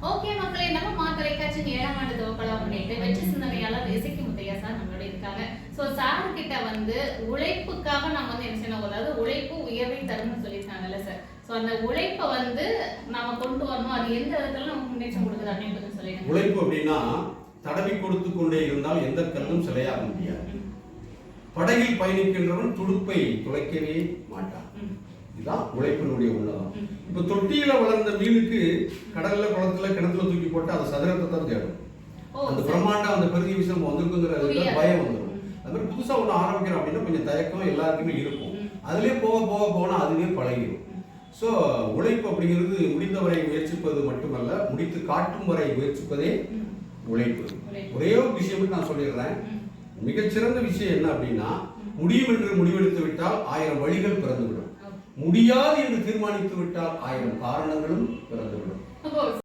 Okay மக்களே, நம்ம மாத்தலைக்காட்சி 7ஆம் ஆண்டு துவக்கலா முன்னிட்டு வெற்றி சிந்தனையாளர் இசக்கி முத்தையா சார் நம்மளோட இருக்காங்க. ஸோ சார் கிட்ட உழைப்புக்காக நம்ம என்ன செய்யணும், அதாவது உழைப்பு உயர்வை தரும்னு சொல்லியிருக்காங்கல்ல சார். ஸோ அந்த உழைப்பை நாம கொண்டு வரணும். அது எந்த விதத்துல நமக்கு முன்னேற்றம் கொடுக்குது அப்படின்னு கொஞ்சம் சொல்லிடுங்க. உழைப்பு அப்படின்னா தடவி கொடுத்து கொண்டே இருந்தால் எந்த கல்லும் சிலையாக முடியாது. படகில் பயணிக்கின்றவன் துடுப்பை துளைக்கவே மாட்டான். இதுதான் உழைப்பினுடைய உன்னதம். இப்ப தொட்டியில வளர்ந்த மீனுக்கு கடல்ல, குளத்துல, கிணத்துல தூக்கி போட்டு அதை சதுரத்தை தான் தேடும். அந்த பிரம்மாண்டம், அந்த பெரிய விஷயம் வந்திருக்குங்கிற பயம் வந்துடும். அது மாதிரி புதுசா ஒண்ணு ஆரம்பிக்கிறோம் அப்படின்னா கொஞ்சம் தயக்கம் எல்லாருக்குமே இருக்கும். அதுலயே போக போனா அதுவே பழகிடும். ஸோ உழைப்பு அப்படிங்கிறது முடிந்தவரை முயற்சிப்பது மட்டுமல்ல, முடித்து காட்டும் வரை முயற்சிப்பதே உழைப்பு. ஒரே ஒரு விஷயம் நான் சொல்லிடுறேன். மிகச்சிறந்த விஷயம் என்ன அப்படின்னா, முடியும் என்று முடிவெடுத்து விட்டால் 1000 வழிகள் பிறந்துவிடும். முடியாது என்று தீர்மானித்து விட்டால் 1000 காரணங்களும் பிறந்துவிடும்.